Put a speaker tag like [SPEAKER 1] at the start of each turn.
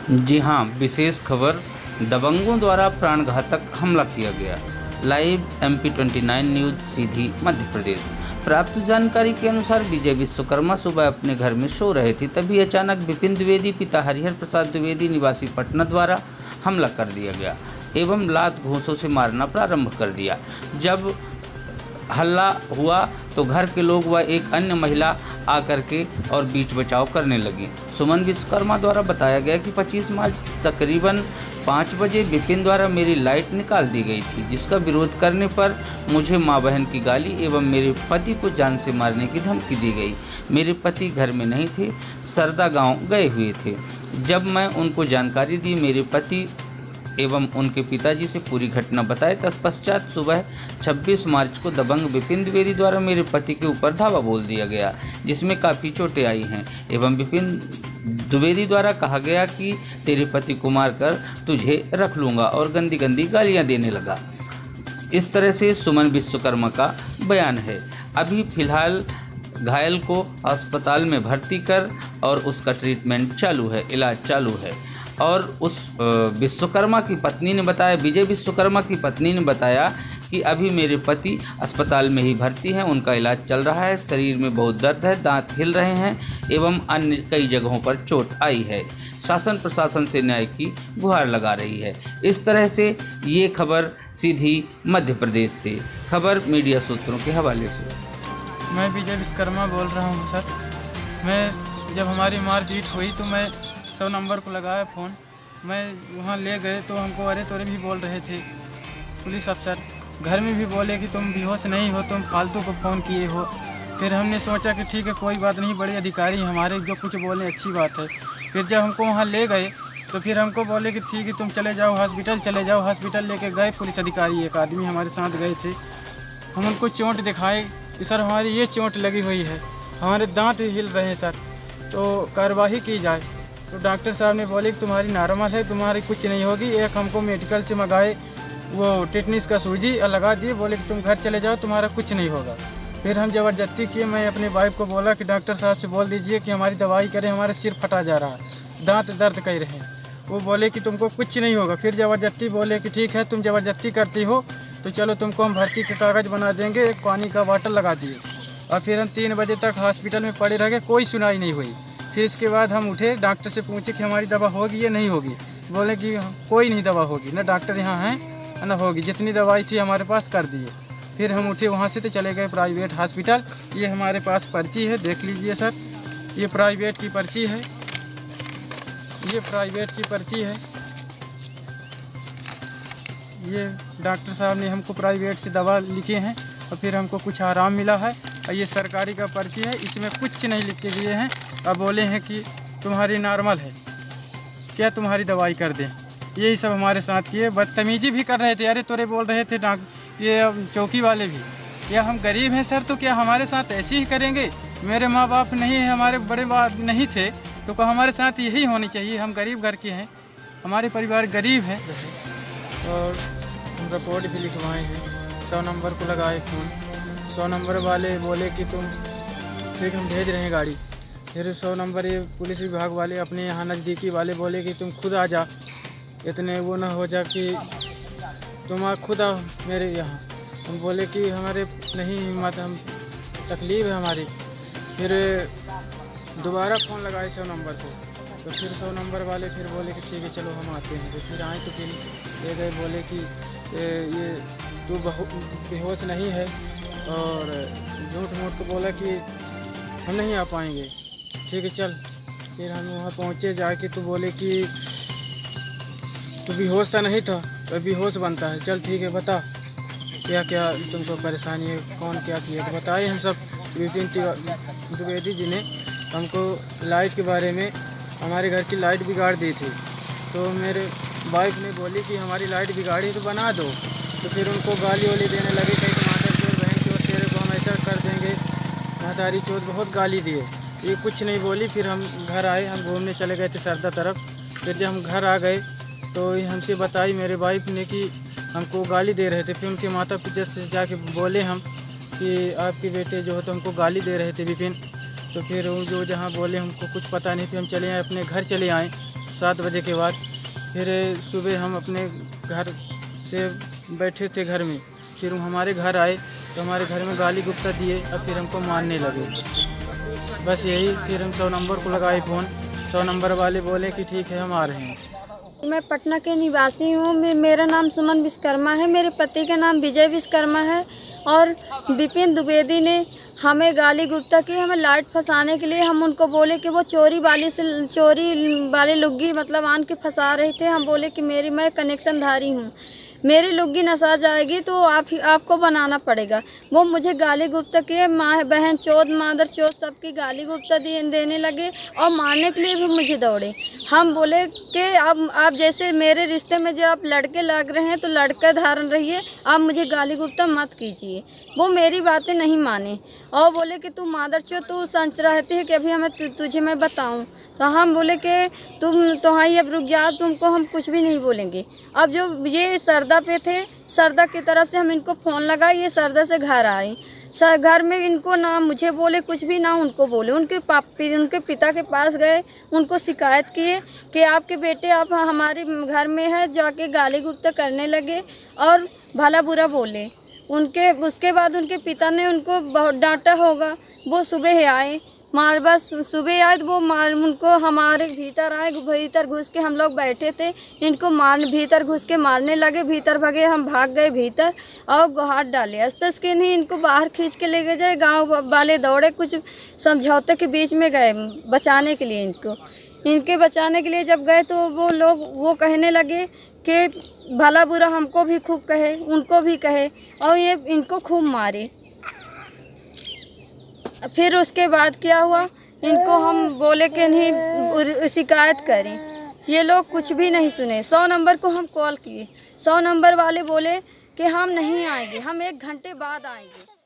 [SPEAKER 1] जी हाँ, विशेष खबर, दबंगों द्वारा प्राणघातक हमला किया गया। लाइव MP29 न्यूज, सीधी, मध्य प्रदेश। प्राप्त जानकारी के अनुसार विजय विश्वकर्मा सुबह अपने घर में सो रहे थे, तभी अचानक विपिन द्विवेदी पिता हरिहर प्रसाद द्विवेदी निवासी पटना द्वारा हमला कर दिया गया एवं लात घूंसों से मारना प्रारंभ कर दिया। जब हल्ला हुआ तो घर के लोग व एक अन्य महिला आकर के और बीच बचाव करने लगी। सुमन विश्वकर्मा द्वारा बताया गया कि 25 मार्च तकरीबन 5 बजे विपिन द्वारा मेरी लाइट निकाल दी गई थी, जिसका विरोध करने पर मुझे मां बहन की गाली एवं मेरे पति को जान से मारने की धमकी दी गई। मेरे पति घर में नहीं थे, सरदा गांव गए हुए थे। जब मैं उनको जानकारी दी, मेरे पति एवं उनके पिताजी से पूरी घटना बताए। तत्पश्चात सुबह 26 मार्च को दबंग विपिन द्विवेदी द्वारा मेरे पति के ऊपर धावा बोल दिया गया, जिसमें काफ़ी चोटें आई हैं एवं विपिन द्विवेदी द्वारा कहा गया कि तेरे पति को मारकर तुझे रख लूँगा और गंदी गंदी गालियाँ देने लगा। इस तरह से सुमन विश्वकर्मा का बयान है। अभी फिलहाल घायल को अस्पताल में भर्ती कर और उसका ट्रीटमेंट चालू है, इलाज चालू है। और उस विश्वकर्मा की पत्नी ने बताया, विजय विश्वकर्मा की पत्नी ने बताया कि अभी मेरे पति अस्पताल में ही भर्ती हैं, उनका इलाज चल रहा है, शरीर में बहुत दर्द है, दांत हिल रहे हैं एवं अन्य कई जगहों पर चोट आई है। शासन प्रशासन से न्याय की गुहार लगा रही है। इस तरह से ये खबर सीधी मध्य प्रदेश से, खबर मीडिया सूत्रों के हवाले से।
[SPEAKER 2] मैं विजय विश्वकर्मा बोल रहा हूँ सर। मैं जब हमारी मारपीट हुई तो मैं 100 नंबर को लगाया फ़ोन। मैं वहाँ ले गए तो हमको अरे तोरे भी बोल रहे थे पुलिस अफसर। घर में भी बोले कि तुम बेहोश नहीं हो, तुम फालतू को फ़ोन किए हो। फिर हमने सोचा कि ठीक है, कोई बात नहीं, बड़े अधिकारी हमारे जो कुछ बोले अच्छी बात है। फिर जब हमको वहाँ ले गए तो फिर हमको बोले कि ठीक है, तुम चले जाओ हॉस्पिटल, चले जाओ हॉस्पिटल। लेके गए पुलिस अधिकारी, एक आदमी हमारे साथ गए थे। हम उनको चोट दिखाए कि सर हमारी ये चोट लगी हुई है, हमारे दांत हिल रहे हैं सर, तो कार्रवाई की जाए। तो डॉक्टर साहब ने बोले कि तुम्हारी नॉर्मल है, तुम्हारी कुछ नहीं होगी। एक हमको मेडिकल से मंगाए वो टिटनिस का सूजी लगा दिए, बोले कि तुम घर चले जाओ, तुम्हारा कुछ नहीं होगा। फिर हम ज़बरदस्ती किए। मैं अपने वाइफ को बोला कि डॉक्टर साहब से बोल दीजिए कि हमारी दवाई करें, हमारा सिर फटा जा रहा है, दांत दर्द कर रहे हैं। वो बोले कि तुमको कुछ नहीं होगा। फिर ज़बरदस्ती बोले कि ठीक है, तुम ज़बरदस्ती करती हो तो चलो तुमको हम भर्ती के कागज़ बना देंगे। एक पानी का वाटर लगा दिए और फिर हम 3 बजे तक हॉस्पिटल में पड़े रह गए, कोई सुनाई नहीं हुई। फिर इसके बाद हम उठे, डॉक्टर से पूछे कि हमारी दवा होगी या नहीं होगी। बोले कि कोई नहीं दवा होगी, ना डॉक्टर यहाँ हैं ना होगी, जितनी दवाई थी हमारे पास कर दिए। फिर हम उठे वहाँ से तो चले गए प्राइवेट हॉस्पिटल। ये हमारे पास पर्ची है, देख लीजिए सर, ये प्राइवेट की पर्ची है, ये प्राइवेट की पर्ची है। ये डॉक्टर साहब ने हमको प्राइवेट से दवा लिखे हैं और फिर हमको कुछ आराम मिला है। और ये सरकारी का पर्ची है, इसमें कुछ नहीं लिख के दिए हैं और बोले हैं कि तुम्हारी नॉर्मल है, क्या तुम्हारी दवाई कर दें। यही सब हमारे साथ किए, बदतमीजी भी कर रहे थे। अरे तोरे बोल रहे थे ये चौकी वाले भी, या हम गरीब हैं सर, तो क्या हमारे साथ ऐसे ही करेंगे? मेरे माँ बाप नहीं है, हमारे बड़े बाप नहीं थे, तो हमारे साथ यही होनी चाहिए। हम गरीब घर के हैं, हमारे परिवार गरीब है। और हम रिपोर्ट भी लिखवाए हैं, 100 नंबर को लगाए फ़ोन। 100 नंबर वाले बोले कि तुम ठीक, हम भेज रहे हैं गाड़ी। फिर 100 नंबर ये पुलिस विभाग वाले अपने यहाँ नज़दीकी वाले बोले कि तुम खुद आ जा, इतने वो ना हो जा कि तुम खुद आओ मेरे यहाँ। हम बोले कि हमारे नहीं हिम्मत, हम तकलीफ़ है हमारी। फिर दोबारा फ़ोन लगाए 100 नंबर को, तो फिर 100 नंबर वाले फिर बोले कि ठीक है चलो हम आते हैं। तो फिर आए तो फिर ले गए, बोले कि ये तू बेहोश नहीं है, और झूठ मूठ को बोला कि हम नहीं आ पाएंगे। ठीक है चल। फिर हम वहाँ पहुँचे, जाके तो बोले कि तू बेहोश था नहीं था, तो बेहोश बनता है। चल ठीक है, बता क्या क्या तुमको परेशानी है, कौन क्या किया। तो बताए हम सब। विपिन द्विवेदी जी ने हमको लाइट के बारे में, हमारे घर की लाइट बिगाड़ दी थी, तो मेरे वाइफ ने बोली कि हमारी लाइट बिगाड़ी तो बना दो। तो फिर उनको गाली वाली देने लगे, कहीं माता चोर, बहन चोर, तेरे को हम ऐसा कर देंगे, महतारी चोर, बहुत गाली दिए। ये कुछ नहीं बोली। फिर हम घर आए, हम घूमने चले गए थे सरदा तरफ। फिर जब हम घर आ गए तो हमसे बताई मेरे वाइफ ने कि हमको गाली दे रहे थे। फिर उनके माता पिता से जाके बोले हम कि आपके बेटे जो है तो हमको गाली दे रहे थे विपिन। तो फिर वो जो जहाँ बोले हमको कुछ पता नहीं, फिर हम चले आए, अपने घर चले आए। 7 बजे के बाद। फिर सुबह हम अपने घर से बैठे थे घर में, फिर हमारे घर आए तो हमारे घर में गाली गुप्ता दिए और फिर हमको मारने लगे। बस यही, फिर हम 100 नंबर को लगाए फ़ोन। 100 नंबर वाले बोले कि ठीक है हम आ रहे हैं।
[SPEAKER 3] मैं पटना के निवासी हूँ। मेरा नाम सुमन विश्वकर्मा है। मेरे पति का नाम विजय विश्वकर्मा है। और विपिन द्विवेदी ने हमें गाली गुप्ता की, हमें लाइट फंसाने के लिए। हम उनको बोले कि वो चोरी वाली लुग्गी मतलब आन के फंसा रहे थे। हम बोले कि मैं कनेक्शनधारी हूँ, मेरी लुग्गी नसा जाएगी तो आपको बनाना पड़ेगा। वो मुझे गाली गुप्ता किए, माँ बहन चोद मादर चोद सबकी गाली गुप्ता देने लगे और मारने के लिए भी मुझे दौड़े। हम बोले कि अब आप जैसे मेरे रिश्ते में जो आप लड़के लग रहे हैं तो लड़का धारण रहिए, आप मुझे गाली गुप्ता मत कीजिए। वो मेरी बातें नहीं माने और बोले कि तू मादर चोद, तू संच रहती है कि अभी तुझे मैं बताऊँ। तो हम बोले कि तुम ही अब रुक जाओ, तुमको हम कुछ भी नहीं बोलेंगे। अब जो ये सरदा पे थे, सरदा की तरफ से हम इनको फ़ोन लगाए, ये सरदा से घर आए। घर में इनको ना मुझे बोले कुछ भी, ना उनको बोले। उनके पिता के पास गए, उनको शिकायत किए कि आपके बेटे आप हमारे घर में है, जाके गाली गुप्ता करने लगे और भला बुरा बोले। उसके बाद उनके पिता ने उनको बहुत डांटा होगा। वो सुबह आए, बस सुबह आए तो वो उनको हमारे भीतर आए, भीतर घुस के हम लोग बैठे थे, इनको भीतर घुस के मारने लगे। भीतर भागे, हम भाग गए भीतर और हाथ डाले। अस्तस के नहीं इनको बाहर खींच के ले गए। गांव वाले दौड़े, कुछ समझौते के बीच में गए बचाने के लिए। इनके बचाने के लिए जब गए तो वो लोग वो कहने लगे कि भला बुरा हमको भी खूब कहे, उनको भी कहे और ये इनको खूब मारे। फिर उसके बाद क्या हुआ, इनको हम बोले कि नहीं शिकायत करें, ये लोग कुछ भी नहीं सुने। 100 नंबर को हम कॉल किए, 100 नंबर वाले बोले कि हम नहीं आएंगे, हम 1 घंटे बाद आएंगे।